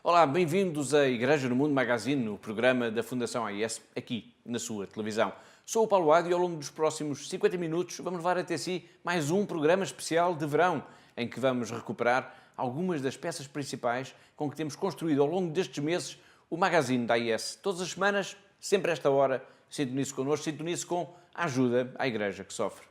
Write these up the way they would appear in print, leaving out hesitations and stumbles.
Olá, bem-vindos à Igreja no Mundo Magazine, o programa da Fundação AIS, aqui na sua televisão. Sou o Paulo Adi e ao longo dos próximos 50 minutos vamos levar até si mais um programa especial de verão, em que vamos recuperar algumas das peças principais com que temos construído ao longo destes meses o Magazine da AIS. Todas as semanas, sempre a esta hora, sintonize connosco, sintonize com a ajuda à Igreja que sofre.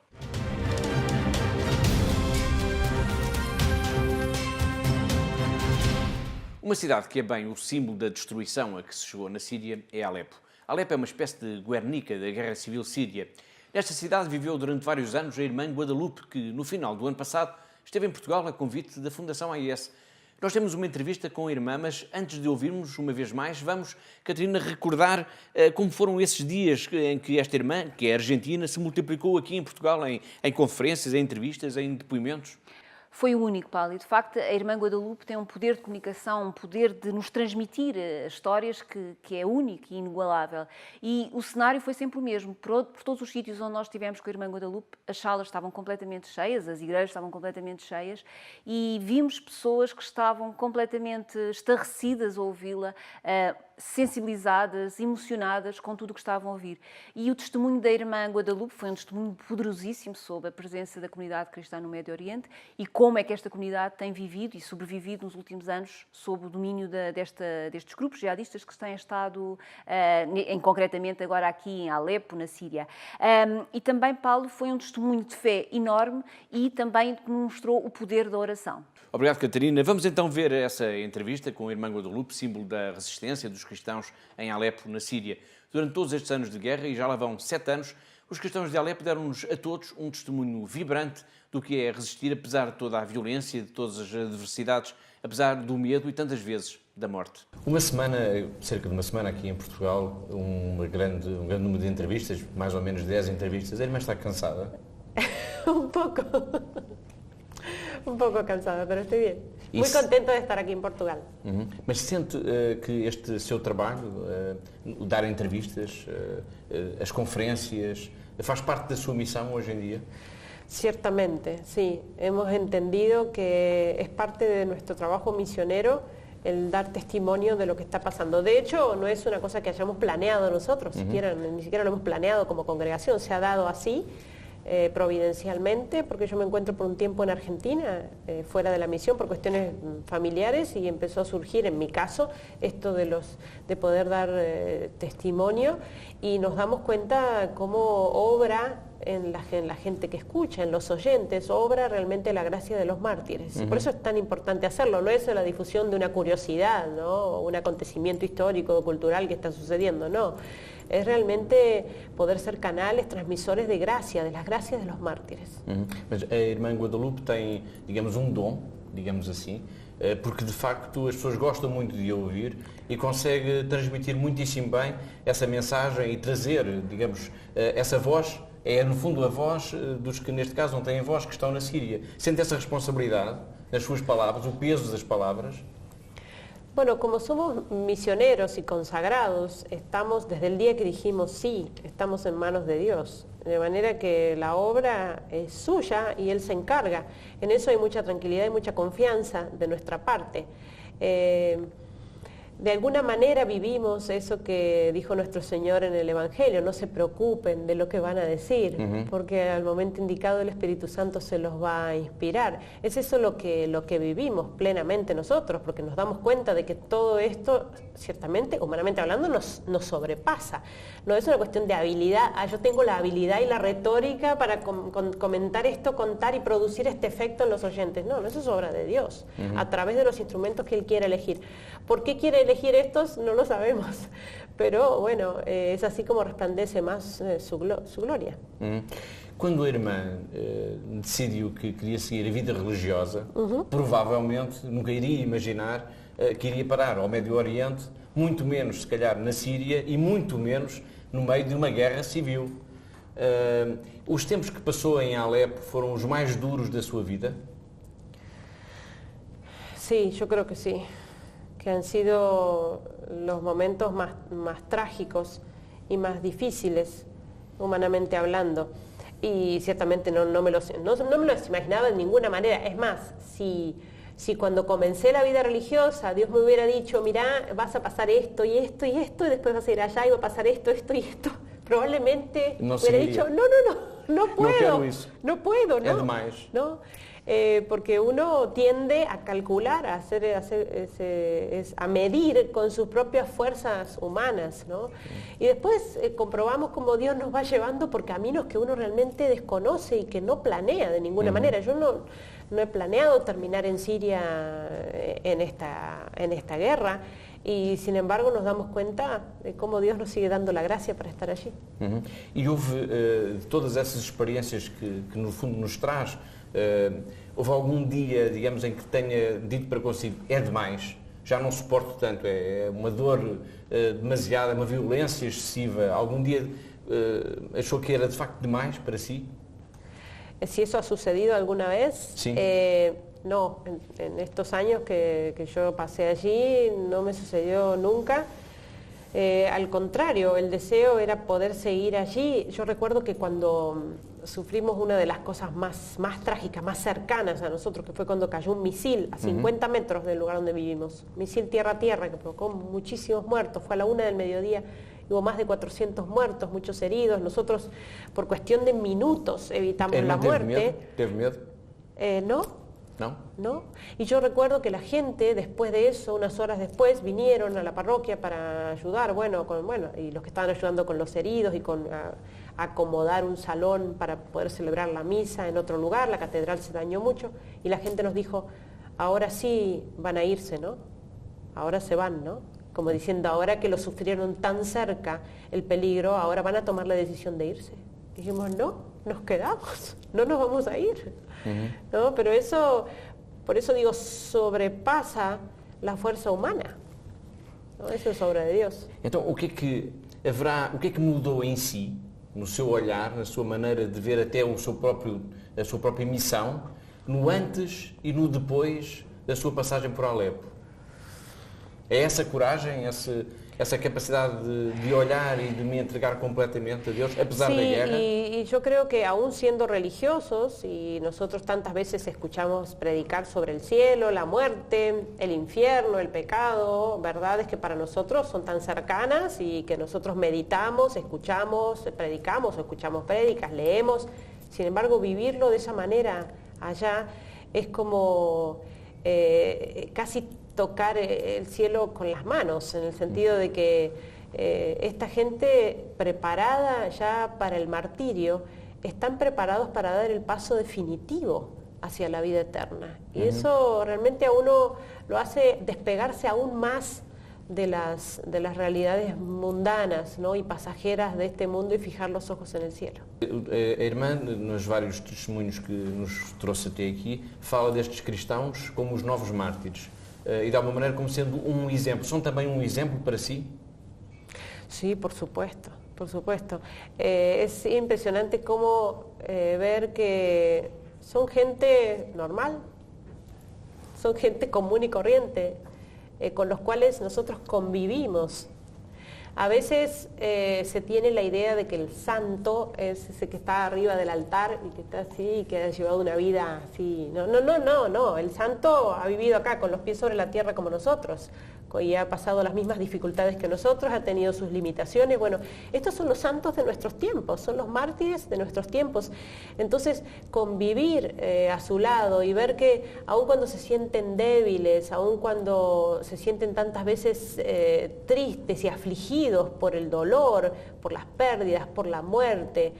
Uma cidade que é bem o símbolo da destruição a que se chegou na Síria é Alepo. Alepo é uma espécie de Guernica da Guerra Civil Síria. Nesta cidade viveu durante vários anos a irmã Guadalupe, que no final do ano passado esteve em Portugal a convite da Fundação AIS. Nós temos uma entrevista com a irmã, mas antes de ouvirmos uma vez mais, vamos, Catarina, recordar como foram esses dias em que esta irmã, que é argentina, se multiplicou aqui em Portugal em conferências, em entrevistas, em depoimentos. Foi o único, Paulo, e de facto a irmã Guadalupe tem um poder de comunicação, um poder de nos transmitir histórias que é único e inigualável. E o cenário foi sempre o mesmo. Por todos os sítios onde nós estivemos com a irmã Guadalupe, as salas estavam completamente cheias, as igrejas estavam completamente cheias e vimos pessoas que estavam completamente estarrecidas a ouvi-la, sensibilizadas, emocionadas com tudo o que estavam a ouvir. E o testemunho da irmã Guadalupe foi um testemunho poderosíssimo sobre a presença da comunidade cristã no Médio Oriente e como é que esta comunidade tem vivido e sobrevivido nos últimos anos sob o domínio destes grupos jihadistas que têm estado, concretamente agora aqui em Alepo, na Síria. E também, Paulo, foi um testemunho de fé enorme e também mostrou o poder da oração. Obrigado, Catarina. Vamos então ver essa entrevista com a irmã Guadalupe, símbolo da resistência dos cristãos em Alepo, na Síria. Durante todos estes anos de guerra, e já lá vão 7 anos, os cristãos de Alepo deram-nos a todos um testemunho vibrante do que é resistir apesar de toda a violência, de todas as adversidades, apesar do medo e tantas vezes da morte. Cerca de uma semana aqui em Portugal, um grande número de entrevistas, mais ou menos 10 entrevistas. A irmã está cansada? Un poco cansada, pero estoy bien. Muy contenta de estar aqui em Portugal. Mas sente que este seu trabalho, dar entrevistas, as conferências, faz parte da sua missão hoje em dia? Ciertamente, sí. Hemos entendido que es parte de nuestro trabajo misionero el dar testimonio de lo que está pasando. De hecho, no es una cosa que hayamos planeado nosotros, ni siquiera lo hemos planeado como congregación, se ha dado así. Providencialmente, porque yo me encuentro por un tiempo en Argentina, fuera de la misión por cuestiones familiares, y empezó a surgir en mi caso esto de poder dar testimonio, y nos damos cuenta cómo obra en la gente que escucha, en los oyentes, obra realmente la gracia de los mártires. Por eso es tan importante hacerlo, no es la difusión de una curiosidad, ¿no? Un acontecimiento histórico o cultural que está sucediendo, no. Es realmente poder ser canales, transmisores de gracia, de las gracias de los mártires. Mas a irmã Guadalupe tem, digamos, dom, digamos assim, porque de facto as pessoas gostam muito de a ouvir e consegue transmitir muitíssimo bem essa mensagem e trazer, digamos, essa voz, é no fundo a voz dos que neste caso não têm voz, que estão na Síria. Sente essa responsabilidade nas suas palavras, o peso das palavras? Bueno, como somos misioneros y consagrados, estamos desde el día que dijimos sí, estamos en manos de Dios. De manera que la obra es suya y Él se encarga. En eso hay mucha tranquilidad y mucha confianza de nuestra parte. De alguna manera vivimos eso que dijo nuestro Señor en el Evangelio: no se preocupen de lo que van a decir, porque al momento indicado el Espíritu Santo se los va a inspirar. Es eso lo que vivimos plenamente nosotros, porque nos damos cuenta de que todo esto, ciertamente, humanamente hablando, nos sobrepasa. No es una cuestión de habilidad, yo tengo la habilidad y la retórica para comentar esto, contar y producir este efecto en los oyentes. No, eso es obra de Dios, a través de los instrumentos que Él quiere elegir. ¿Por qué quiere elegir estos? No lo sabemos, pero bueno, es así como resplandece más su gloria. Quando a irmã decidiu que queria seguir a vida religiosa, provavelmente nunca iria imaginar que iria parar ao Médio Oriente, muito menos se calhar na Síria e muito menos no meio de uma guerra civil. Os tempos que passou em Alepo foram os mais duros da sua vida? Sí, yo creo que sí. Que han sido los momentos más trágicos y más difíciles, humanamente hablando. Y ciertamente no me los imaginaba de ninguna manera. Es más, si Si cuando comencé la vida religiosa Dios me hubiera dicho, mirá, vas a pasar esto y esto y esto, y después vas a ir allá y va a pasar esto, esto y esto, probablemente No hubiera seguiría. dicho, no puedo, quero isso. no puedo, É ¿no? demais. ¿No? Porque uno tiende a calcular, a medir con sus propias fuerzas humanas, ¿no? Y después comprobamos cómo Dios nos va llevando por caminos que uno realmente desconoce y que no planea de ninguna manera. Yo no he planeado terminar en Siria en esta guerra, y sin embargo nos damos cuenta de cómo Dios nos sigue dando la gracia para estar allí. E houve, de todas essas experiências que no fundo nos traz, houve algum dia, digamos, em que tenha dito para consigo, é demais, já não suporto tanto, é uma dor demasiada, uma violência excessiva, algum dia achou que era de facto demais para si? Si eso ha sucedido alguna vez, Sí. No, en estos años que yo pasé allí no me sucedió nunca. Al contrario, el deseo era poder seguir allí. Yo recuerdo que cuando sufrimos una de las cosas más trágicas, más cercanas a nosotros, que fue cuando cayó un misil a 50 metros del lugar donde vivimos, misil tierra-tierra, que provocó muchísimos muertos, fue a la 1 del mediodía, hubo más de 400 muertos, muchos heridos. Nosotros, por cuestión de minutos, evitamos la muerte. Teve medo? No. Y yo recuerdo que la gente, después de eso, unas horas después, vinieron a la parroquia para ayudar, y los que estaban ayudando con los heridos y con acomodar un salón para poder celebrar la misa en otro lugar. La catedral se dañó mucho y la gente nos dijo, ahora sí van a irse, ¿no? Ahora se van, ¿no? Como diciendo, ahora que lo sufrieron tan cerca el peligro, ahora van a tomar la decisión de irse. Dijimos, no, nos quedamos, no nos vamos a ir. ¿No? Pero eso, por eso digo, sobrepasa la fuerza humana. ¿No? Eso es obra de Dios. Então, o que é que mudou em si, no seu olhar, na sua maneira de ver até a sua própria missão, no antes e no depois da sua passagem por Alepo? É essa coragem, essa capacidade de olhar y de me entregar completamente a Dios, a pesar de la guerra? Y yo creo que aún siendo religiosos, y nosotros tantas veces escuchamos predicar sobre el cielo, la muerte, el infierno, el pecado, verdades que para nosotros son tan cercanas y que nosotros meditamos, escuchamos, predicamos, o escuchamos prédicas, leemos. Sin embargo, vivirlo de esa manera allá es como casi tocar el cielo con las manos, en el sentido de que esta gente preparada ya para el martirio, están preparados para dar el paso definitivo hacia la vida eterna. Y eso realmente a uno lo hace despegarse aún más de las realidades mundanas, ¿no? Y pasajeras de este mundo, y fijar los ojos en el cielo. A irmã, nos vários testemunhos que nos trouxe até aqui, fala destes cristãos como os novos mártires. Y de alguna manera como siendo un ejemplo. ¿Son también un ejemplo para sí? Sí, por supuesto, por supuesto. Es impresionante cómo ver que son gente normal, son gente común y corriente, con los cuales nosotros convivimos. A veces se tiene la idea de que el santo es ese que está arriba del altar y que está así y que ha llevado una vida así. No. El santo ha vivido acá con los pies sobre la tierra como nosotros y ha pasado las mismas dificultades que nosotros, ha tenido sus limitaciones. Bueno, estos son los santos de nuestros tiempos, son los mártires de nuestros tiempos. Entonces, convivir a su lado y ver que aun cuando se sienten débiles, aun cuando se sienten tantas veces tristes y afligidos por el dolor, por las pérdidas, por la muerte,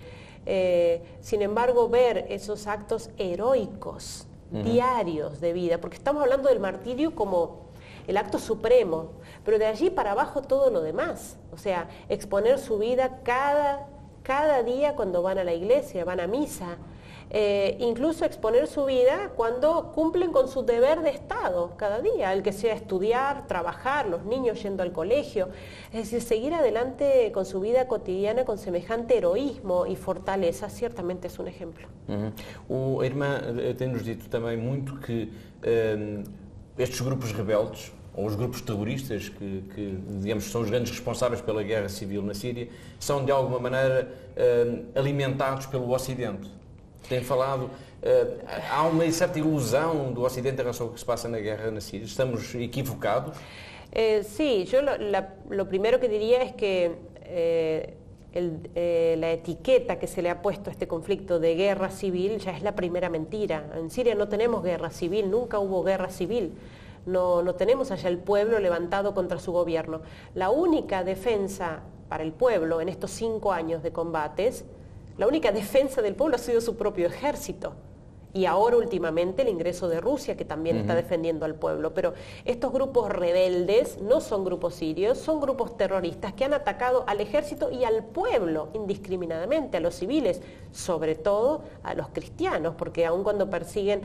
sin embargo, ver esos actos heroicos, diarios de vida, porque estamos hablando del martirio como el acto supremo, pero de allí para abajo todo lo demás, o sea, exponer su vida cada día cuando van a la iglesia, van a misa, incluso exponer su vida cuando cumplen con su deber de Estado cada día, el que sea estudiar, trabajar, los niños yendo al colegio, es decir, seguir adelante con su vida cotidiana con semejante heroísmo y fortaleza, ciertamente es un ejemplo. A irmã tem-nos dito também muito que estes grupos rebeldes, ou os grupos terroristas que digamos, são os grandes responsáveis pela guerra civil na Síria, são de alguma maneira alimentados pelo Ocidente. Tem falado Há uma certa ilusão do Ocidente em relação ao que se passa na guerra na Síria. Estamos equivocados? Sí, yo lo primero que diría es que la etiqueta que se le ha puesto a este conflicto de guerra civil ya es la primera mentira. En Siria no tenemos guerra civil, nunca hubo guerra civil. No tenemos allá el pueblo levantado contra su gobierno. La única defensa para el pueblo en estos 5 años de combates, la única defensa del pueblo ha sido su propio ejército. Y ahora últimamente el ingreso de Rusia, que también está defendiendo al pueblo. Pero estos grupos rebeldes no son grupos sirios, son grupos terroristas que han atacado al ejército y al pueblo indiscriminadamente, a los civiles, sobre todo a los cristianos, porque aun cuando persiguen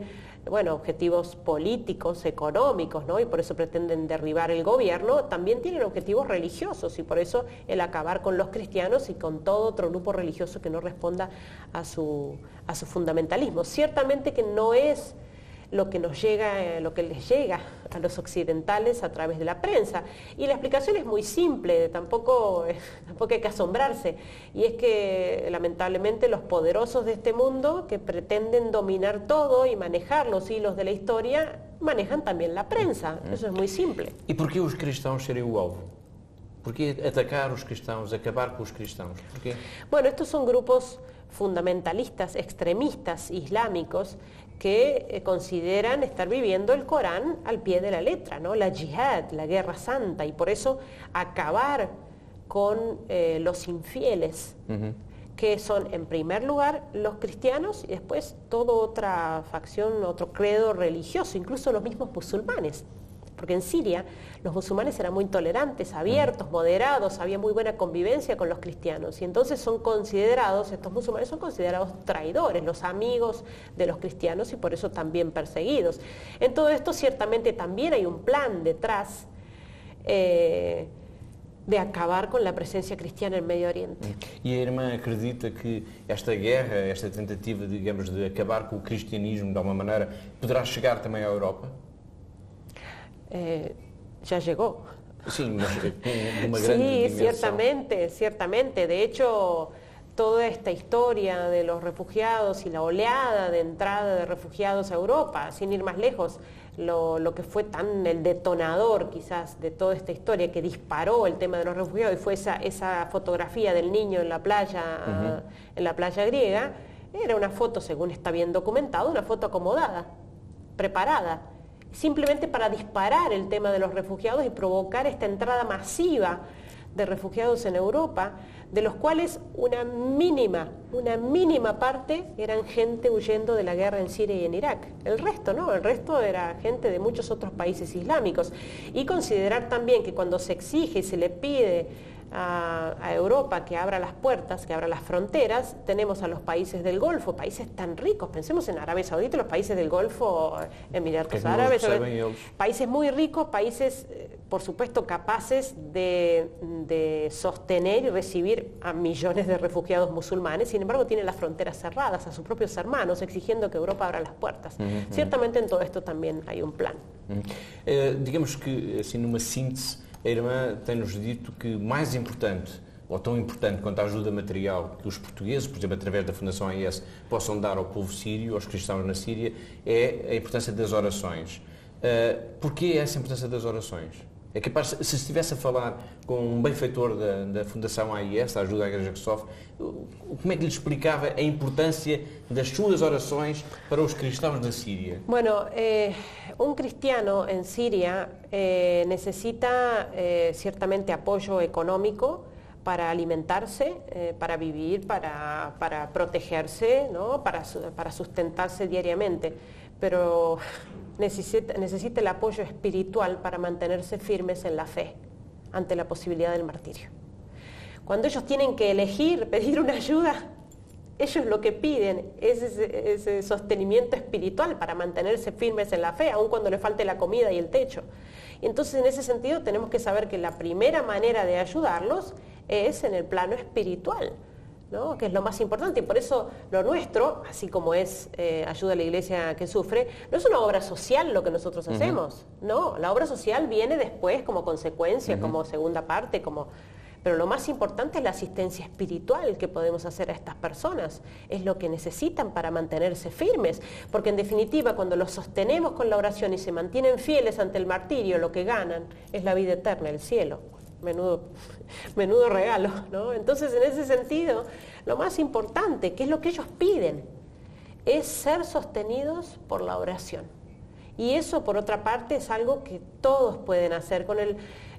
objetivos políticos, económicos, ¿no? Y por eso pretenden derribar el gobierno, también tienen objetivos religiosos, y por eso el acabar con los cristianos y con todo otro grupo religioso que no responda a su fundamentalismo. Ciertamente que no es lo que nos llega, lo que les llega a los occidentales a través de la prensa. Y la explicación es muy simple, tampoco hay que asombrarse. Y es que lamentablemente los poderosos de este mundo, que pretenden dominar todo y manejar los hilos de la historia, manejan también la prensa. Eso es muy simple. E porquê os cristãos serem o alvo? Porquê atacar os cristãos, acabar com os cristãos? Porquê? Bueno, estos son grupos fundamentalistas, extremistas, islámicos, que consideran estar viviendo el Corán al pie de la letra, ¿no? La yihad, la guerra santa, y por eso acabar con los infieles, que son en primer lugar los cristianos y después toda otra facción, otro credo religioso, incluso los mismos musulmanes. Porque en Siria los musulmanes eran muy tolerantes, abiertos, moderados, había muy buena convivencia con los cristianos, y entonces estos musulmanes son considerados traidores, los amigos de los cristianos, y por eso también perseguidos. En todo esto ciertamente también hay un plan detrás de acabar con la presencia cristiana en Medio Oriente. E a irmã acredita que esta guerra, esta tentativa, digamos, de acabar com o cristianismo de alguma maneira, poderá chegar também à Europa? Ya llegó. Sí, una gran dimensión. Ciertamente. De hecho, toda esta historia de los refugiados y la oleada de entrada de refugiados a Europa, sin ir más lejos, lo que fue el detonador quizás de toda esta historia que disparó el tema de los refugiados, y fue esa fotografía del niño en la playa griega, era una foto, según está bien documentado, una foto acomodada, preparada, simplemente para disparar el tema de los refugiados y provocar esta entrada masiva de refugiados en Europa, de los cuales una mínima parte eran gente huyendo de la guerra en Siria y en Irak. El resto no, el resto era gente de muchos otros países islámicos. Y considerar también que cuando se exige y se le pide a Europa que abra las puertas, que abra las fronteras, tenemos a los países del Golfo, países tan ricos, pensemos en Arabia Saudita, los países del Golfo, Emiratos Árabes, países muy ricos, países por supuesto capaces de sostener y recibir a millones de refugiados musulmanes, sin embargo tienen las fronteras cerradas a sus propios hermanos, exigiendo que Europa abra las puertas. Ciertamente en todo esto también hay un plan. Digamos que, assim, numa síntese, a irmã tem-nos dito que mais importante, ou tão importante quanto a ajuda material que os portugueses, por exemplo, através da Fundação AIS, possam dar ao povo sírio, aos cristãos na Síria, é a importância das orações. Porquê essa importância das orações? É capaz, se estivesse a falar com um benfeitor da Fundação AIS, da Ajuda à Igreja que Sofre, como é que lhe explicava a importância das suas orações para os cristãos da Síria? Bueno, un cristiano en Siria necesita ciertamente apoyo económico para alimentarse, para vivir, para protegerse, ¿no? para sustentarse diariamente, pero necesita el apoyo espiritual para mantenerse firmes en la fe ante la posibilidad del martirio. Cuando ellos tienen que elegir, pedir una ayuda, ellos lo que piden es ese sostenimiento espiritual para mantenerse firmes en la fe, aun cuando les falte la comida y el techo. Y entonces en ese sentido tenemos que saber que la primera manera de ayudarlos es en el plano espiritual, ¿no? Que es lo más importante, y por eso lo nuestro, así como es ayuda a la iglesia que sufre, no es una obra social lo que nosotros hacemos, no, la obra social viene después como consecuencia, como segunda parte, Pero lo más importante es la asistencia espiritual que podemos hacer a estas personas. Es lo que necesitan para mantenerse firmes. Porque en definitiva, cuando los sostenemos con la oración y se mantienen fieles ante el martirio, lo que ganan es la vida eterna, el cielo. Menudo regalo, ¿no? Entonces, en ese sentido, lo más importante, que es lo que ellos piden, es ser sostenidos por la oración. Y eso, por otra parte, es algo que todos pueden hacer.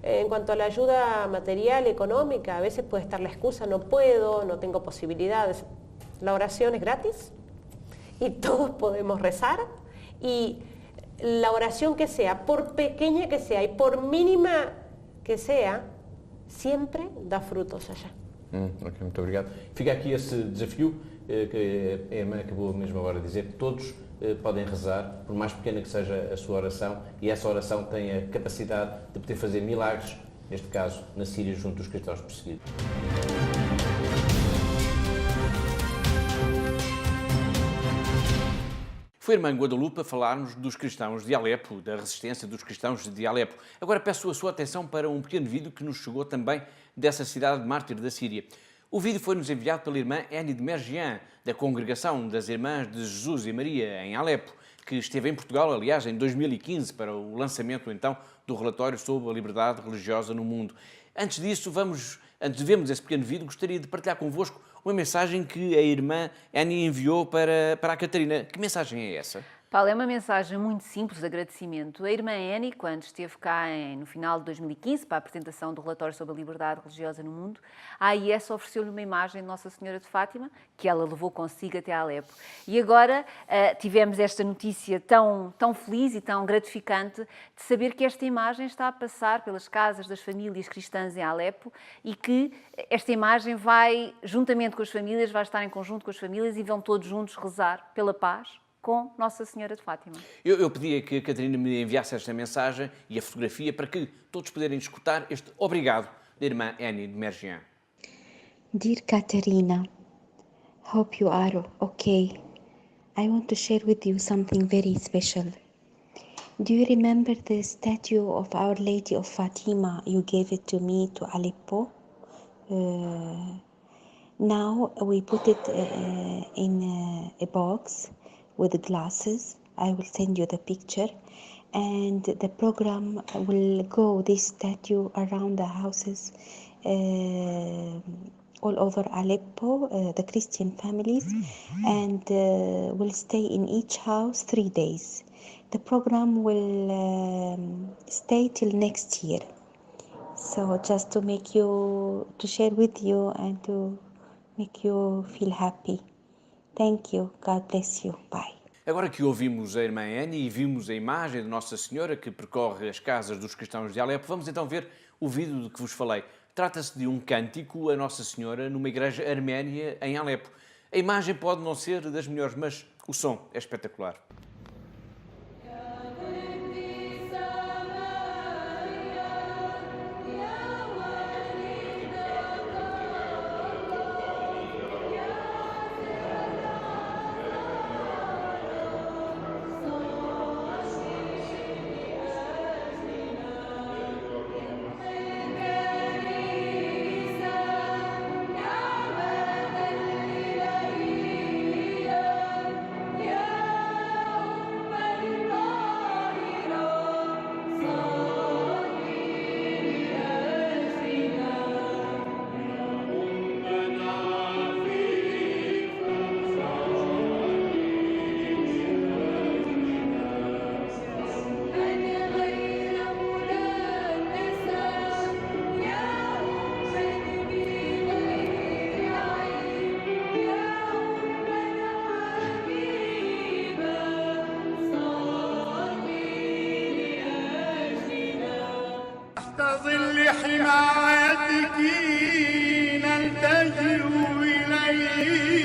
En cuanto a la ayuda material, económica, a veces puede estar la excusa, no puedo, no tengo posibilidades. La oración es gratis y todos podemos rezar, y la oración que sea, por pequeña que sea y por mínima que sea, sempre dá frutos allá. Ok, muito obrigado. Fica aqui esse desafio que a irmã acabou mesmo agora de dizer. Todos podem rezar, por mais pequena que seja a sua oração, e essa oração tem a capacidade de poder fazer milagres, neste caso na Síria, junto dos cristãos perseguidos. Foi a irmã Guadalupe a falar-nos dos cristãos de Alepo, da resistência dos cristãos de Alepo. Agora peço a sua atenção para um pequeno vídeo que nos chegou também dessa cidade mártir da Síria. O vídeo foi-nos enviado pela irmã Annie de Mergian, da Congregação das Irmãs de Jesus e Maria, em Alepo, que esteve em Portugal, aliás, em 2015, para o lançamento, então, do relatório sobre a liberdade religiosa no mundo. Antes disso, antes de vermos esse pequeno vídeo, gostaria de partilhar convosco uma mensagem que a irmã Annie enviou para a Catarina. Que mensagem é essa? Paulo, é uma mensagem muito simples de agradecimento. A irmã Annie, quando esteve cá no final de 2015, para a apresentação do relatório sobre a liberdade religiosa no mundo, a AIS ofereceu-lhe uma imagem de Nossa Senhora de Fátima, que ela levou consigo até Alepo. E agora tivemos esta notícia tão feliz e tão gratificante de saber que esta imagem está a passar pelas casas das famílias cristãs em Alepo, e que esta imagem vai, juntamente com as famílias, vai estar em conjunto com as famílias e vão todos juntos rezar pela paz com Nossa Senhora de Fátima. Eu pedia que a Catarina me enviasse esta mensagem e a fotografia para que todos puderem escutar este obrigado da irmã Annie de Mergian. Dear Katerina, hope you are okay. I want to share with you something very special. Do you remember the statue of Our Lady of Fatima? You gave it to me to Aleppo. Now we put it in a box with glasses. I will send you the picture, and the program will go this statue around the houses all over Aleppo, the Christian families, and will stay in each house 3 days. The program will stay till next year. So just to share with you and to make you feel happy. Thank you. God bless you. Bye. Agora que ouvimos a irmã Annie e vimos a imagem de Nossa Senhora que percorre as casas dos cristãos de Alepo, vamos então ver o vídeo de que vos falei. Trata-se de um cântico a Nossa Senhora numa igreja arménia em Alepo. A imagem pode não ser das melhores, mas o som é espetacular. ظل حمايتك نلتجئ إليك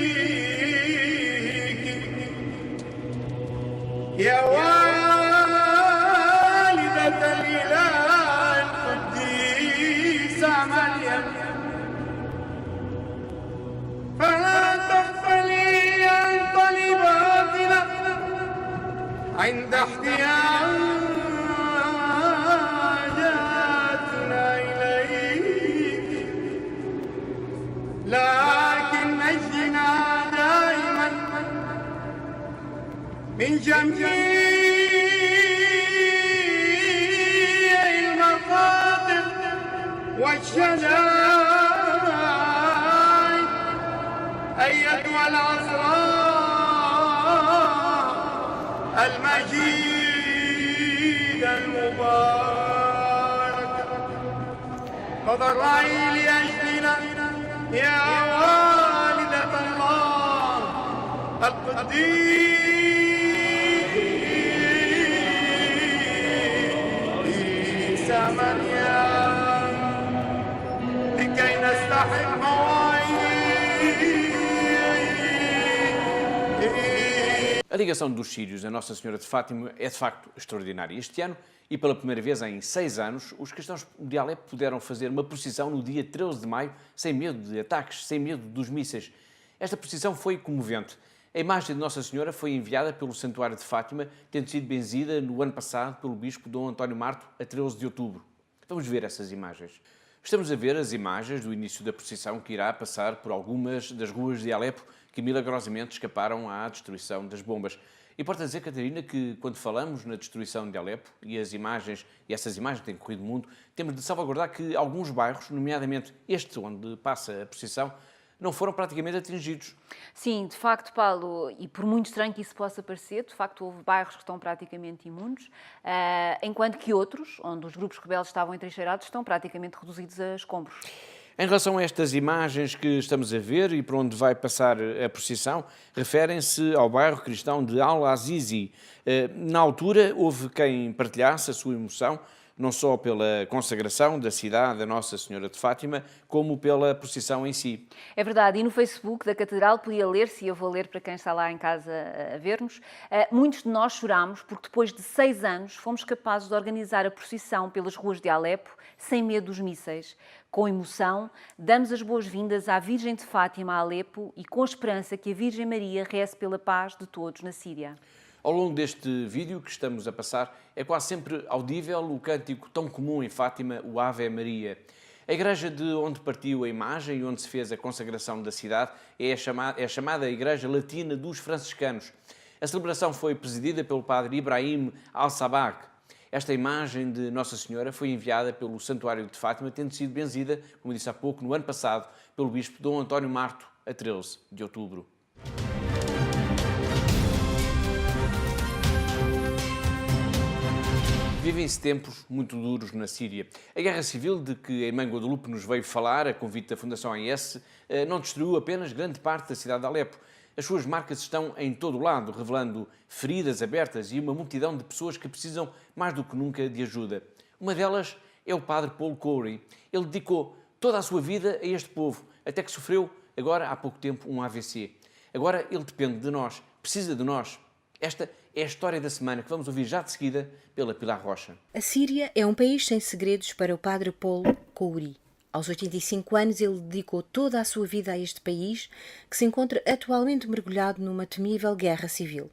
يا والدة الإله القديس مريم، فلا تغفلي عن طلباتنا عند احتياج جميع المخاطر والشدائد أيتها العذراء المجيدة المباركة تضرعي لأجلنا يا والدة الله القديس مريم لكي نستحق مواعيد. A ligação dos sírios a Nossa Senhora de Fátima é de facto extraordinária. Este ano, e pela primeira vez em 6 anos, os cristãos de Alepo puderam fazer uma procissão no dia 13 de maio, sem medo de ataques, sem medo dos mísseis. Esta procissão foi comovente. A imagem de Nossa Senhora foi enviada pelo Santuário de Fátima, tendo sido benzida no ano passado pelo bispo Dom António Marto, a 13 de outubro. Vamos ver essas imagens. Estamos a ver as imagens do início da procissão que irá passar por algumas das ruas de Alepo que milagrosamente escaparam à destruição das bombas. E importa dizer, Catarina, que quando falamos na destruição de Alepo e essas imagens têm corrido o mundo, temos de salvaguardar que alguns bairros, nomeadamente este onde passa a procissão, não foram praticamente atingidos. Sim, de facto, Paulo, e por muito estranho que isso possa parecer, de facto houve bairros que estão praticamente imunes, enquanto que outros, onde os grupos rebeldes estavam entrincheirados, estão praticamente reduzidos a escombros. Em relação a estas imagens que estamos a ver e por onde vai passar a procissão, referem-se ao bairro cristão de Al-Azizi. Na altura, houve quem partilhasse a sua emoção, não só pela consagração da cidade a Nossa Senhora de Fátima, como pela procissão em si. É verdade, e no Facebook da Catedral podia ler-se, e eu vou ler para quem está lá em casa a ver-nos, muitos de nós chorámos porque depois de 6 anos fomos capazes de organizar a procissão pelas ruas de Alepo sem medo dos mísseis. Com emoção, damos as boas-vindas à Virgem de Fátima a Alepo e com a esperança que a Virgem Maria reze pela paz de todos na Síria. Ao longo deste vídeo que estamos a passar, é quase sempre audível o cântico tão comum em Fátima, o Ave Maria. A igreja de onde partiu a imagem e onde se fez a consagração da cidade é a chamada Igreja Latina dos Franciscanos. A celebração foi presidida pelo padre Ibrahim Al-Sabak. Esta imagem de Nossa Senhora foi enviada pelo Santuário de Fátima, tendo sido benzida, como disse há pouco, no ano passado, pelo bispo Dom António Marto, a 13 de outubro. Vivem-se tempos muito duros na Síria. A guerra civil de que Eimam Guadalupe nos veio falar, a convite da Fundação AIS, não destruiu apenas grande parte da cidade de Alepo. As suas marcas estão em todo o lado, revelando feridas abertas e uma multidão de pessoas que precisam mais do que nunca de ajuda. Uma delas é o padre Paul Coury. Ele dedicou toda a sua vida a este povo, até que sofreu, agora há pouco tempo, um AVC. Agora ele depende de nós, precisa de nós. Esta é a história da semana que vamos ouvir já de seguida pela Pilar Rocha. A Síria é um país sem segredos para o padre Paul Coury. Aos 85 anos ele dedicou toda a sua vida a este país, que se encontra atualmente mergulhado numa temível guerra civil.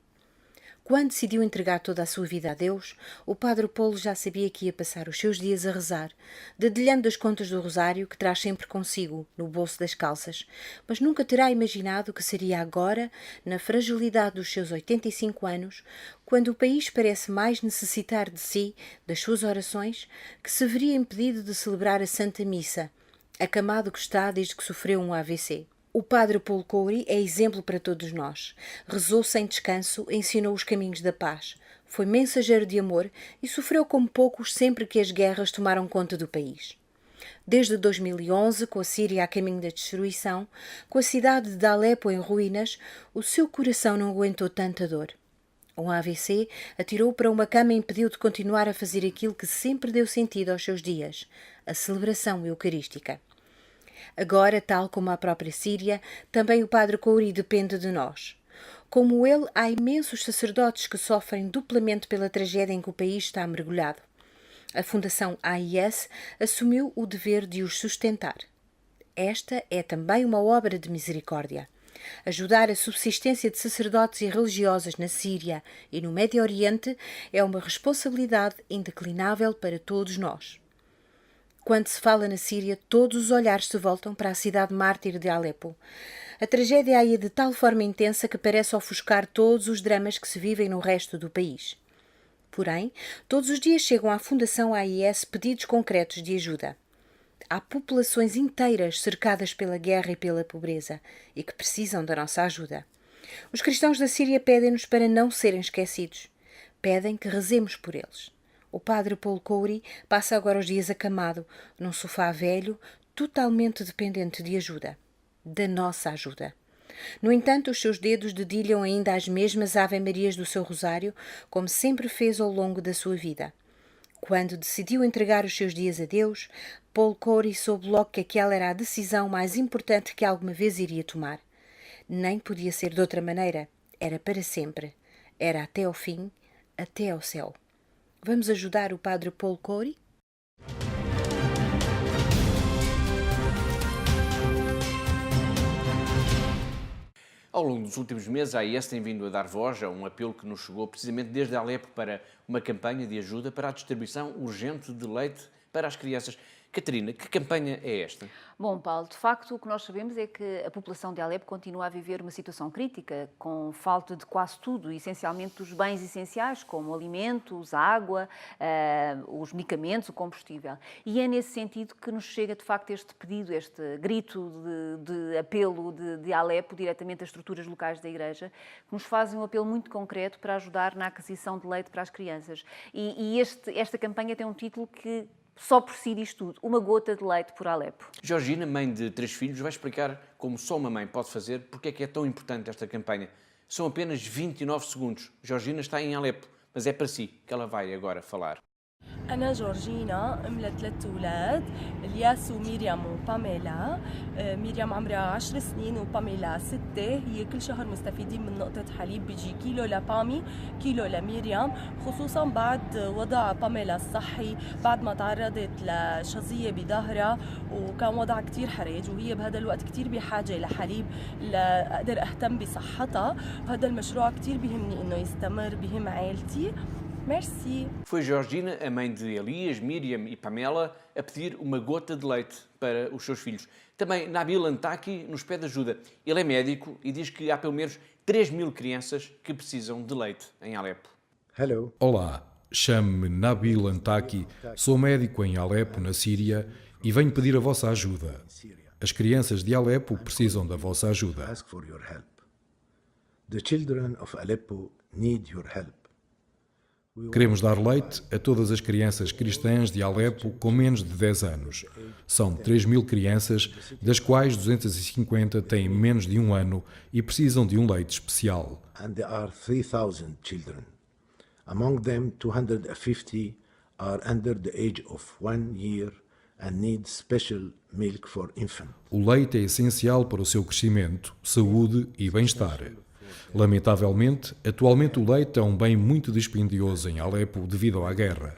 Quando decidiu entregar toda a sua vida a Deus, o padre Paulo já sabia que ia passar os seus dias a rezar, dedilhando as contas do rosário que traz sempre consigo, no bolso das calças, mas nunca terá imaginado que seria agora, na fragilidade dos seus 85 anos, quando o país parece mais necessitar de si, das suas orações, que se veria impedido de celebrar a Santa Missa, acamado que está desde que sofreu um AVC. O padre Paul Coury é exemplo para todos nós. Rezou sem descanso, ensinou os caminhos da paz. Foi mensageiro de amor e sofreu como poucos sempre que as guerras tomaram conta do país. Desde 2011, com a Síria a caminho da destruição, com a cidade de Alepo em ruínas, o seu coração não aguentou tanta dor. Um AVC atirou-o para uma cama e impediu de continuar a fazer aquilo que sempre deu sentido aos seus dias, a celebração eucarística. Agora, tal como a própria Síria, também o padre Coury depende de nós. Como ele, há imensos sacerdotes que sofrem duplamente pela tragédia em que o país está mergulhado. A Fundação AIS assumiu o dever de os sustentar. Esta é também uma obra de misericórdia. Ajudar a subsistência de sacerdotes e religiosas na Síria e no Médio Oriente é uma responsabilidade indeclinável para todos nós. Quando se fala na Síria, todos os olhares se voltam para a cidade mártir de Alepo. A tragédia aí é de tal forma intensa que parece ofuscar todos os dramas que se vivem no resto do país. Porém, todos os dias chegam à Fundação AIS pedidos concretos de ajuda. Há populações inteiras cercadas pela guerra e pela pobreza e que precisam da nossa ajuda. Os cristãos da Síria pedem-nos para não serem esquecidos. Pedem que rezemos por eles. O padre Paul Kouri passa agora os dias acamado, num sofá velho, totalmente dependente de ajuda. Da nossa ajuda. No entanto, os seus dedos dedilham ainda as mesmas Ave-Marias do seu rosário, como sempre fez ao longo da sua vida. Quando decidiu entregar os seus dias a Deus, Paul Kouri soube logo que aquela era a decisão mais importante que alguma vez iria tomar. Nem podia ser de outra maneira. Era para sempre. Era até ao fim, até ao céu. Vamos ajudar o padre Paul Kouri? Ao longo dos últimos meses, a AIS tem vindo a dar voz a um apelo que nos chegou precisamente desde Alepo para uma campanha de ajuda para a distribuição urgente de leite para as crianças. Catarina, que campanha é esta? Bom, Paulo, de facto o que nós sabemos é que a população de Alepo continua a viver uma situação crítica, com falta de quase tudo, essencialmente dos bens essenciais, como alimentos, água, os medicamentos, o combustível. E é nesse sentido que nos chega de facto este pedido, este grito de apelo de Alepo, diretamente às estruturas locais da Igreja, que nos fazem um apelo muito concreto para ajudar na aquisição de leite para as crianças. E esta campanha tem um título que só por si diz tudo: uma gota de leite por Alepo. Georgina, mãe de 3 filhos, vai explicar como só uma mãe pode fazer, porque é tão importante esta campanha. São apenas 29 segundos. Georgina está em Alepo, mas é para si que ela vai agora falar. أنا جورجينا أم ل3 أولاد الياس وميريام وباميلا. ميريام عمرها 10 سنين وباميلا 6. هي كل شهر مستفيدين من نقطة حليب، بيجي كيلو لبامي كيلو لميريام، خصوصا بعد وضع باميلا الصحي بعد ما تعرضت لشظية بظهرها وكان وضعها كتير حرج، وهي بهذا الوقت كتير بحاجة لحليب لأقدر أهتم بصحتها. وهذا المشروع كتير بيهمني إنه يستمر، بيهم عائلتي. Merci. Foi Georgina, a mãe de Elias, Miriam e Pamela, a pedir uma gota de leite para os seus filhos. Também Nabil Antaki nos pede ajuda. Ele é médico e diz que há pelo menos 3.000 crianças que precisam de leite em Alepo. Olá, chamo-me Nabil Antaki, sou médico em Alepo, na Síria, e venho pedir a vossa ajuda. As crianças de Alepo precisam da vossa ajuda. Queremos dar leite a todas as crianças cristãs de Alepo com menos de 10 anos. São 3.000 crianças, das quais 250 têm menos de 1 ano e precisam de um leite especial. And there are 3,000 children. Among them, 250 are under the age of 1 year and need special milk for infant. O leite é essencial para o seu crescimento, saúde e bem-estar. Lamentavelmente, atualmente o leite é um bem muito dispendioso em Alepo devido à guerra.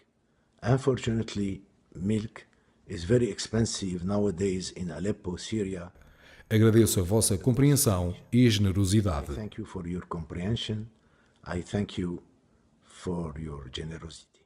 Unfortunately, milk is very expensive nowadays in Aleppo, Syria. Agradeço a vossa compreensão e generosidade. Thank you for your comprehension. I thank you for your generosity.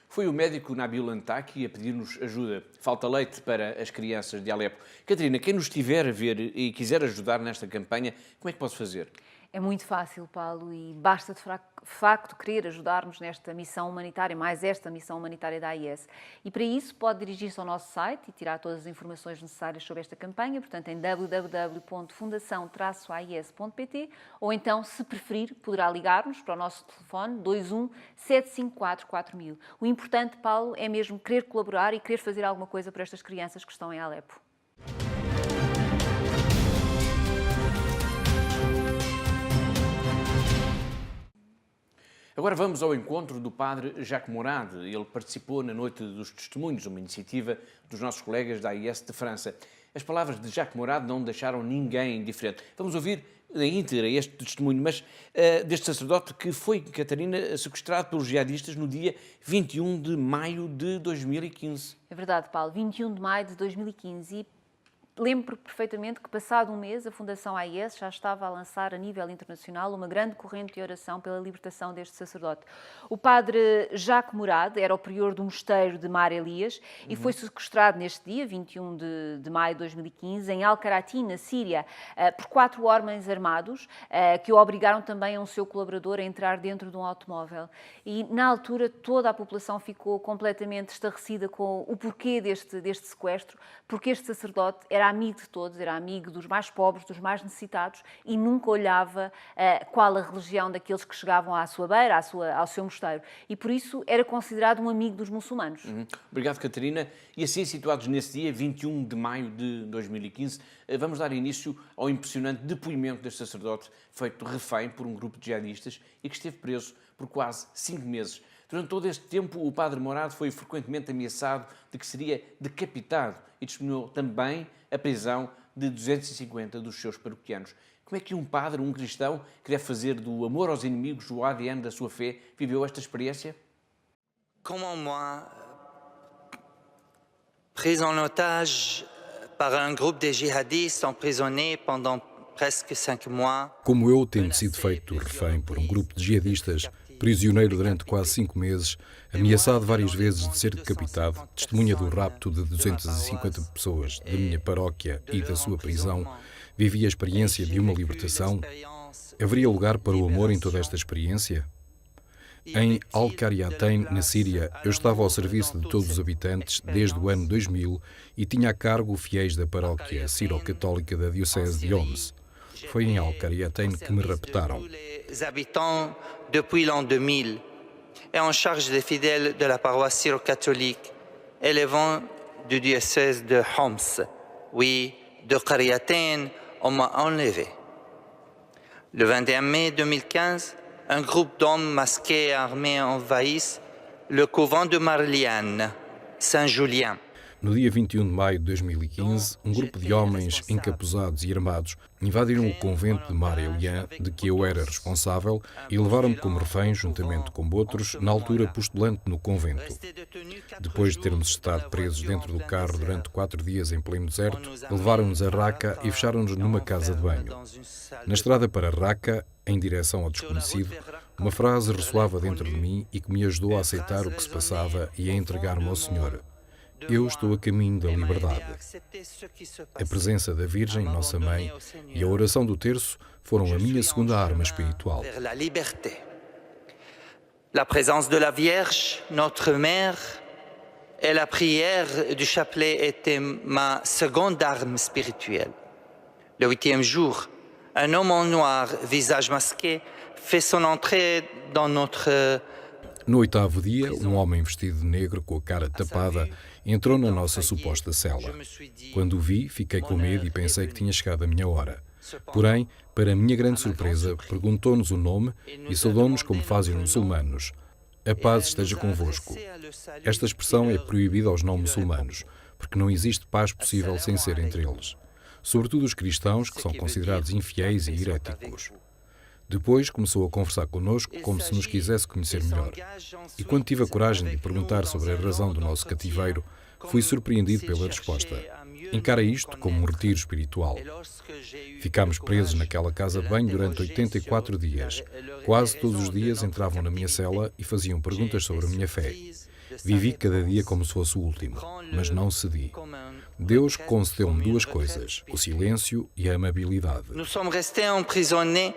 Foi o médico Nabil Antaki a pedir-nos ajuda. Falta leite para as crianças de Alepo. Catarina, quem nos estiver a ver e quiser ajudar nesta campanha, como é que pode fazer? É muito fácil, Paulo, e basta de facto querer ajudar-nos nesta missão humanitária, mais esta missão humanitária da AIS. E para isso pode dirigir-se ao nosso site e tirar todas as informações necessárias sobre esta campanha, portanto em www.fundação-ais.pt, ou então, se preferir, poderá ligar-nos para o nosso telefone 21 754 4000. O importante, Paulo, é mesmo querer colaborar e querer fazer alguma coisa para estas crianças que estão em Alepo. Agora vamos ao encontro do padre Jacques Morad. Ele participou na Noite dos Testemunhos, uma iniciativa dos nossos colegas da AIS de França. As palavras de Jacques Morad não deixaram ninguém indiferente. Vamos ouvir na íntegra este testemunho, mas deste sacerdote que foi, Catarina, sequestrado pelos jihadistas no dia 21 de maio de 2015. É verdade, Paulo, 21 de maio de 2015. lembro perfeitamente que, passado um mês, a Fundação AIS já estava a lançar a nível internacional uma grande corrente de oração pela libertação deste sacerdote. O padre Jacques Mourad era o prior do mosteiro de Mar Elias e foi sequestrado neste dia, 21 de maio de 2015, em Al-Karatin, na Síria, por 4 homens armados que o obrigaram também a um seu colaborador a entrar dentro de um automóvel. E, na altura, toda a população ficou completamente estarrecida com o porquê deste sequestro, porque este sacerdote era amigo de todos, era amigo dos mais pobres, dos mais necessitados e nunca olhava qual a religião daqueles que chegavam à sua beira, ao seu mosteiro. E por isso era considerado um amigo dos muçulmanos. Obrigado, Catarina. E assim, situados nesse dia, 21 de maio de 2015, vamos dar início ao impressionante depoimento deste sacerdote, feito refém por um grupo de jihadistas e que esteve preso por quase 5 meses. Durante todo este tempo, o padre Mourad foi frequentemente ameaçado de que seria decapitado e testemunhou também a prisão de 250 dos seus paroquianos. Como é que um padre, um cristão, que deve fazer do amor aos inimigos o ADN da sua fé, viveu esta experiência? Comment moi, pris en otage par un groupe de djihadistes emprisonnés pendant presque 5 mois. Como eu, tendo sido feito refém por um grupo de jihadistas, prisioneiro durante quase 5 meses, ameaçado várias vezes de ser decapitado, testemunha do rapto de 250 pessoas da minha paróquia e da sua prisão, vivi a experiência de uma libertação. Haveria lugar para o amor em toda esta experiência? Em Al-Karatin, na Síria, eu estava ao serviço de todos os habitantes desde o ano 2000 e tinha a cargo fiéis da paróquia siro-católica da diocese de Homs. Foi em Al-Karatin que me raptaram. Les habitants depuis l'an 2000 et en charge des fidèles de la paroisse syro-catholique élevant du diocèse de Homs. Oui, de Karatin, on m'a enlevé. Le 21 mai 2015, un groupe d'hommes masqués et armés envahissent le couvent de Marliane, Saint-Julien. No dia 21 de maio de 2015, um grupo de homens encapuzados e armados invadiram o convento de Mar Elian, de que eu era responsável, e levaram-me como refém, juntamente com outros, na altura postulante no convento. Depois de termos estado presos dentro do carro durante 4 dias em pleno deserto, levaram-nos a Raqqa e fecharam-nos numa casa de banho. Na estrada para Raqqa, em direção ao desconhecido, uma frase ressoava dentro de mim e que me ajudou a aceitar o que se passava e a entregar-me ao Senhor. Eu estou a caminho da liberdade. A presença da Virgem, nossa Mãe, e a oração do terço foram a minha segunda arma espiritual. La présence de la Vierge, notre Mère, et la prière du chapelet étaient ma seconde arme spirituelle. Le 8e jour, un homme en noir, visage masqué, fait son entrée dans notre... No 8º dia, um homem vestido de negro com a cara tapada entrou na nossa suposta cela. Quando o vi, fiquei com medo e pensei que tinha chegado a minha hora. Porém, para a minha grande surpresa, perguntou-nos o nome e saudou-nos como fazem os muçulmanos. A paz esteja convosco. Esta expressão é proibida aos não muçulmanos, porque não existe paz possível sem ser entre eles. Sobretudo os cristãos, que são considerados infiéis e heréticos. Depois começou a conversar connosco como se nos quisesse conhecer melhor. E quando tive a coragem de lhe perguntar sobre a razão do nosso cativeiro, fui surpreendido pela resposta. Encara isto como um retiro espiritual. Ficámos presos naquela casa de banho durante 84 dias. Quase todos os dias entravam na minha cela e faziam perguntas sobre a minha fé. Vivi cada dia como se fosse o último, mas não cedi. Deus concedeu-me 2 coisas, o silêncio e a amabilidade. Nous sommes restés emprisonnés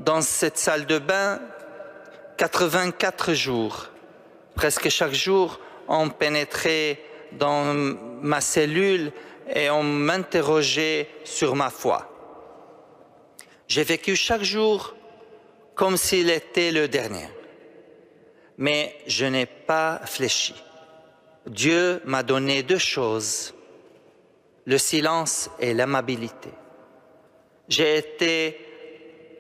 dans cette salle de bain 84 jours. Presque chaque jour, on pénétrait dans ma cellule et on m'interrogeait sur ma foi. J'ai vécu chaque jour comme s'il était le dernier. Mais je n'ai pas fléchi. Dieu m'a donné 2 choses, le silence et l'amabilité. J'ai été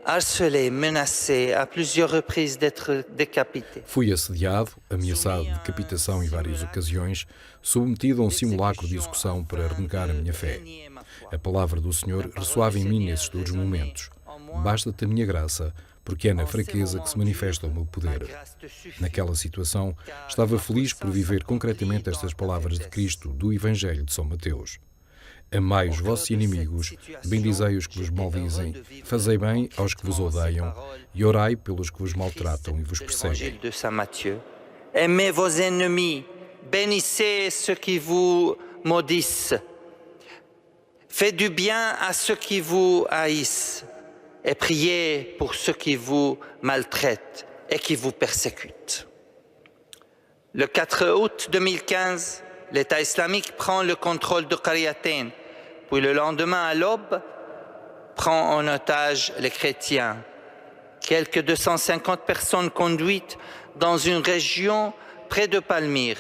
harcelé, menacé à plusieurs reprises d'être décapité. Fui assediado, ameaçado de decapitação em várias ocasiões, submetido a um simulacro de execução para renegar a minha fé. A palavra do Senhor ressoava em mim nesses duros momentos. Basta-te a minha graça, porque é na fraqueza que se manifesta o meu poder. Naquela situação, estava feliz por viver concretamente estas palavras de Cristo do Evangelho de São Mateus. Amai os vossos inimigos, bendizei os que vos maldizem, fazei bem aos que vos odeiam e orai pelos que vos maltratam e vos perseguem. Aimez vos ennemis, bénissez ceux qui vous maudissent. Faites du bien à ceux qui vous haïssent et priez pour ceux qui vous maltraitent et qui vous persécutent. Le 4 août 2015, l'État islamique prend le contrôle de Qaryatayn, puis le lendemain à l'aube, prend en otage les chrétiens. Quelques 250 personnes conduites dans une région près de Palmyre.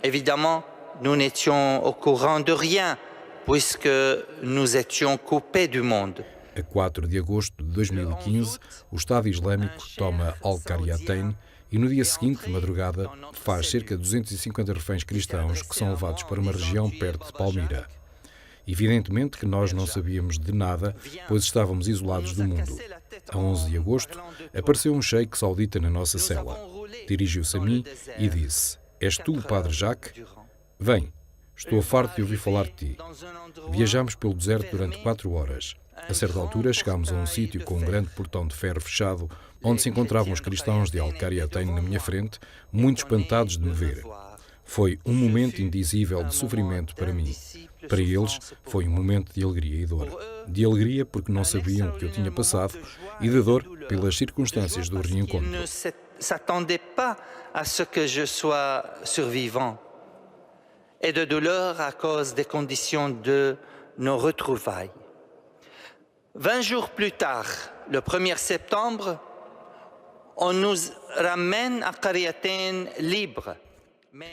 Évidemment, nous n'étions au courant de rien, puisque nous étions coupés du monde. A 4 de agosto de 2015, o Estado Islâmico toma Al-Qaryatayn e no dia seguinte, de madrugada, faz cerca de 250 reféns cristãos que são levados para uma região perto de Palmira. Evidentemente que nós não sabíamos de nada, pois estávamos isolados do mundo. A 11 de agosto, apareceu um sheik saudita na nossa cela. Dirigiu-se a mim e disse: És tu o Padre Jacques? Vem, estou farto de ouvir falar de ti. Viajámos pelo deserto durante 4 horas. A certa altura chegámos a um sítio com um grande portão de ferro fechado, onde se encontravam os cristãos de Al-Qaryatayn na minha frente, muito espantados de me ver. Foi um momento indizível de sofrimento para mim. Para eles, foi um momento de alegria e dor. De alegria porque não sabiam o que eu tinha passado e de dor pelas circunstâncias do reencontro. Ils ne s'attendaient pas à ce que je sois survivant et de douleur à cause des conditions de nos retrouvailles. 20 jours plus tard, le 1er septembre, on nous ramène à Qaryatayn libre.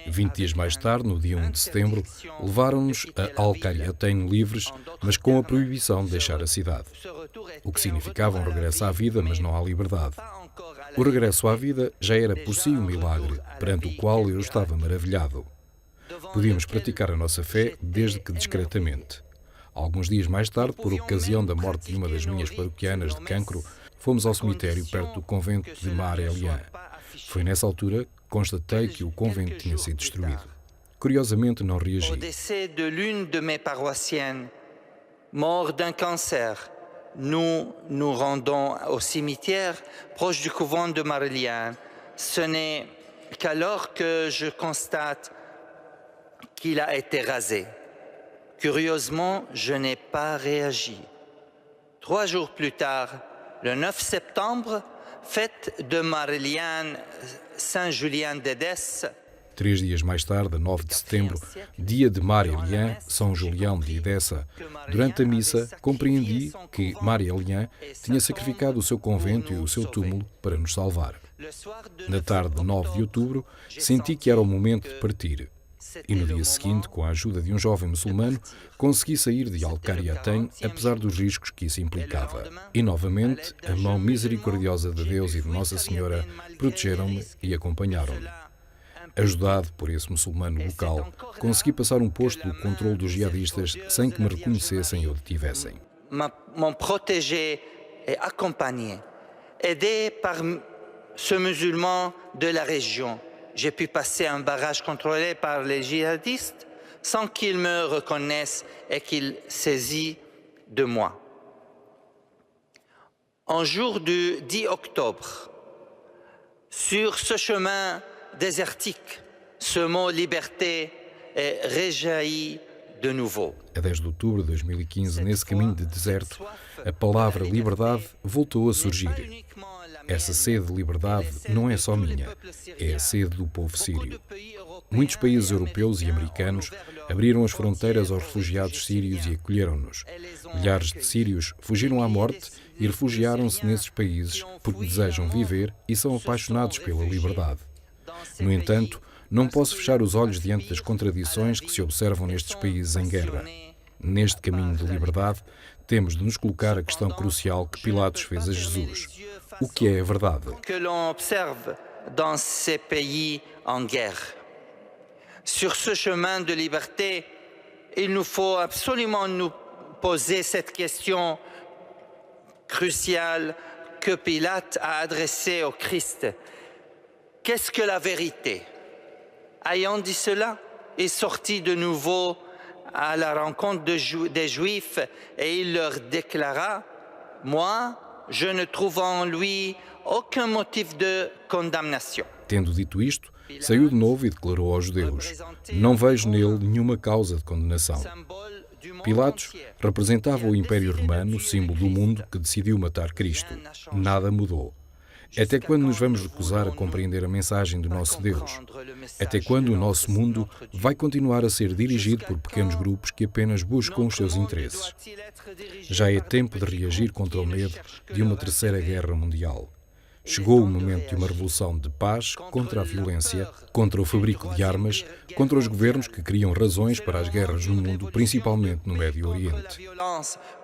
20 dias mais tarde, no dia 1 de setembro, levaram-nos a Al-Qaryatayn livres, mas com a proibição de deixar a cidade. O que significava um regresso à vida, mas não à liberdade. O regresso à vida já era por si um milagre, perante o qual eu estava maravilhado. Podíamos praticar a nossa fé desde que discretamente. Alguns dias mais tarde, por ocasião da morte de uma das minhas paroquianas de cancro, fomos ao cemitério perto do convento de Mar Elian. Foi nessa altura que constatei que o convento tinha sido destruído. Curiosamente, não reagi. Au décès de l'une de mes paroissiennes, mort d'un cancer, nous nous rendons au cimetière proche du couvent de Mar Elian. Ce n'est qu'alors que je constate qu'il a été rasé. Curieusement, je n'ai pas réagi. 3 jours plus tard, le 9 septembre, fête de Mar Elian Saint-Julien d'Édesse. 3 dias mais tarde, 9 de setembro, dia de Mar Elian, São Julião de Edessa, durante a missa, compreendi que Mar Elian tinha sacrificado o seu convento e o seu túmulo para nos salvar. Na tarde de 9 de outubro, senti que era o momento de partir. E no dia seguinte, com a ajuda de um jovem muçulmano, consegui sair de Al-Qaryatayn, apesar dos riscos que isso implicava. E novamente, a mão misericordiosa de Deus e de Nossa Senhora protegeram-me e acompanharam-me. Ajudado por esse muçulmano local, consegui passar um posto do controle dos jihadistas sem que me reconhecessem ou detivessem. M'ont protégé et accompagné, aidé par ce musulman de la région. J'ai pu passer un barrage contrôlé par les djihadistes sans qu'ils me reconnaissent et qu'ils saisissent de moi. Un jour du 10 octobre, sur ce chemin désertique, ce mot liberté est rejailli de nouveau. A 10 de outubro de 2015, nesse caminho de deserto, a palavra liberdade voltou a surgir. Essa sede de liberdade não é só minha, é a sede do povo sírio. Muitos países europeus e americanos abriram as fronteiras aos refugiados sírios e acolheram-nos. Milhares de sírios fugiram à morte e refugiaram-se nesses países porque desejam viver e são apaixonados pela liberdade. No entanto, não posso fechar os olhos diante das contradições que se observam nestes países em guerra. Neste caminho de liberdade, temos de nos colocar a questão crucial que Pilatos fez a Jesus. O que é a verdade? Que l'on observe dans ces pays en guerre. Sur ce chemin de liberté, il nous faut absolument nous poser cette question cruciale que Pilate a adressée au Christ. Qu'est-ce que la vérité? Ayant dit cela, il sortit de nouveau à la rencontre des Juifs et il leur déclara « Moi, je ne trouve en lui aucun motif de condamnation. » Tendo dito isto, saiu de novo e declarou aos judeus: não vejo nele nenhuma causa de condenação. Pilatos representava o Império Romano, símbolo do mundo que decidiu matar Cristo. Nada mudou. Até quando nos vamos recusar a compreender a mensagem do nosso Deus? Até quando o nosso mundo vai continuar a ser dirigido por pequenos grupos que apenas buscam os seus interesses? Já é tempo de reagir contra o medo de uma terceira guerra mundial. Chegou o momento de uma revolução de paz contra a violência, contra o fabrico de armas, contra os governos que criam razões para as guerras no mundo, principalmente no Médio Oriente.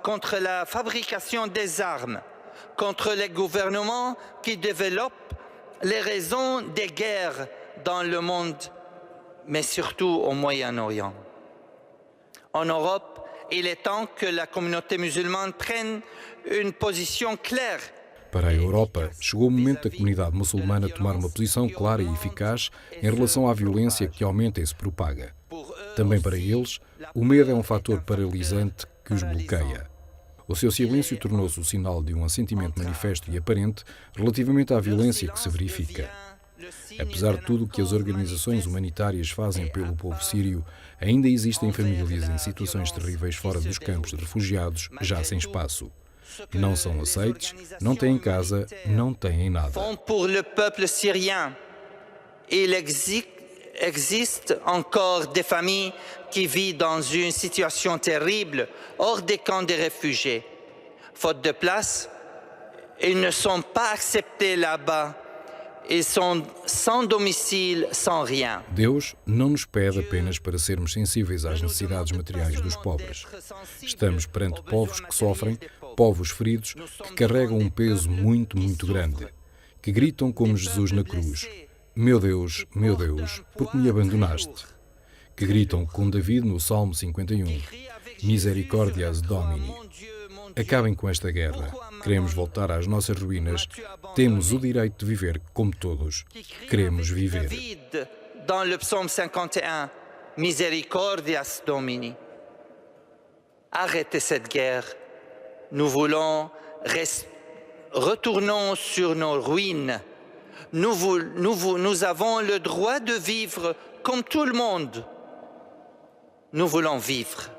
Contra a fabricação des armes, contra les gouvernements qui développent les raisons des guerres dans le monde, mais surtout au Moyen-Orient. En Europe, il est temps que la communauté musulmane prenne une position claire. Para a Europa, chegou o momento da comunidade muçulmana tomar uma posição clara e eficaz em relação à violência que aumenta e se propaga. Também para eles, o medo é um fator paralisante que os bloqueia. O seu silêncio tornou-se o sinal de um assentimento manifesto e aparente relativamente à violência que se verifica. Apesar de tudo o que as organizações humanitárias fazem pelo povo sírio, ainda existem famílias em situações terríveis fora dos campos de refugiados, já sem espaço. Não são aceites, não têm casa, não têm nada. Pour le peuple syrien, il existe encore des familles qui vivent dans une situation terrible hors des camps de réfugiés. Faute de place, ils ne sont pas acceptés là-bas. Ils sont sans domicile, sans rien. Deus não nos pede apenas para sermos sensíveis às necessidades materiais dos pobres. Estamos perante povos que sofrem, povos feridos, que carregam um peso muito, muito grande, que gritam como Jesus na cruz: meu Deus, por que me abandonaste? Que gritam com David no Salmo 51, Misericordias Domini. Acabem com esta guerra. Queremos voltar às nossas ruínas. Temos o direito de viver como todos. Queremos viver. David, dans le psaume 51, Misericordias Domini. Arrêtez cette guerre. Nous voulons retournons sur nos ruines. Nous avons le droit de vivre comme tout le monde. Nous voulons vivre.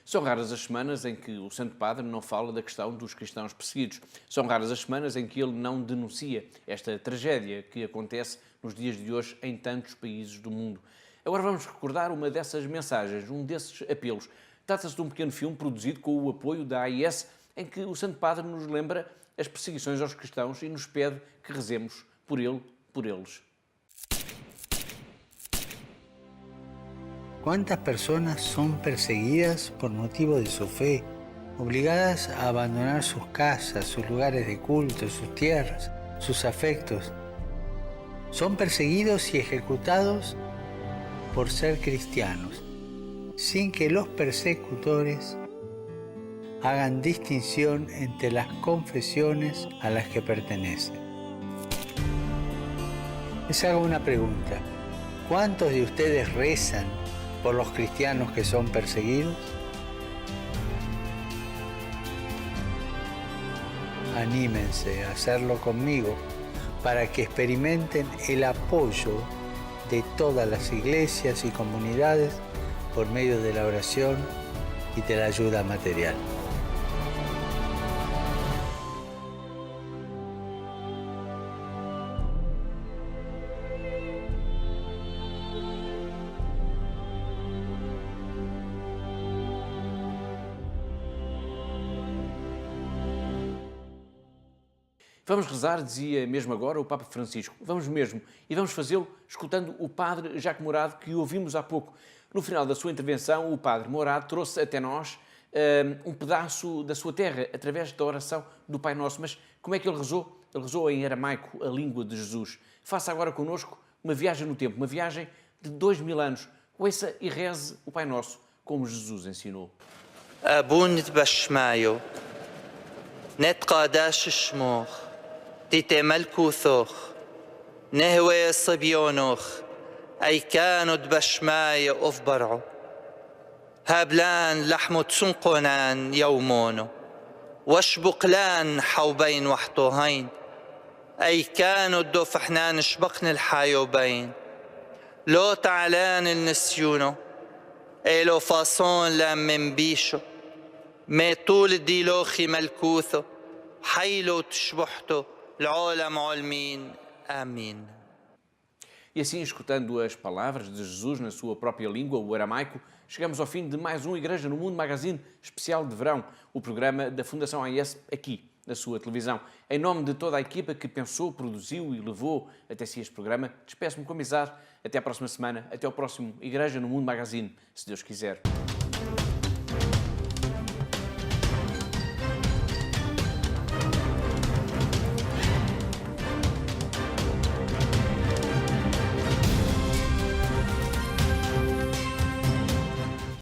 São raras as semanas em que o Santo Padre não fala da questão dos cristãos perseguidos. São raras as semanas em que ele não denuncia esta tragédia que acontece nos dias de hoje em tantos países do mundo. Agora vamos recordar uma dessas mensagens, um desses apelos. Trata-se de um pequeno filme produzido com o apoio da AIS, em que o Santo Padre nos lembra as perseguições aos cristãos e nos pede que rezemos por ele, por eles. ¿Cuántas personas son perseguidas por motivo de su fe, obligadas a abandonar sus casas, sus lugares de culto, sus tierras, sus afectos? Son perseguidos y ejecutados por ser cristianos, sin que los persecutores hagan distinción entre las confesiones a las que pertenecen. Les hago una pregunta. ¿Cuántos de ustedes rezan por los cristianos que son perseguidos? Anímense a hacerlo conmigo para que experimenten el apoyo de todas las iglesias y comunidades por medio de la oración y de la ayuda material. Vamos rezar, dizia mesmo agora o Papa Francisco. Vamos mesmo. E vamos fazê-lo escutando o Padre Jacques Morado, que ouvimos há pouco. No final da sua intervenção, o Padre Morado trouxe até nós um pedaço da sua terra, através da oração do Pai Nosso. Mas como é que ele rezou? Ele rezou em aramaico, a língua de Jesus. Faça agora connosco uma viagem no tempo, uma viagem de 2000 anos. Ouça e reze o Pai Nosso, como Jesus ensinou. Abund bashmayo, net qadash shmor, tite malkuthor, نهوي صبيونوخ أي كانوا دبشماي أفبرعو هابلان لحمو تسنقونان يومونو واشبقلان حوبين وحطوهين أي كانوا الدوفحنان شبقن الحايوبين لو تعلان النسيونو أي لو فاصون لام من بيشو ما طول الديلوخي ملكوثو حيلو تشبحتو العالم علمين آمين. E assim, escutando as palavras de Jesus na sua própria língua, o aramaico, chegamos ao fim de mais um Igreja no Mundo Magazine especial de verão, o programa da Fundação AES aqui, na sua televisão. Em nome de toda a equipa que pensou, produziu e levou até si este programa, despeço-me com amizade. Até à próxima semana, até ao próximo Igreja no Mundo Magazine, se Deus quiser.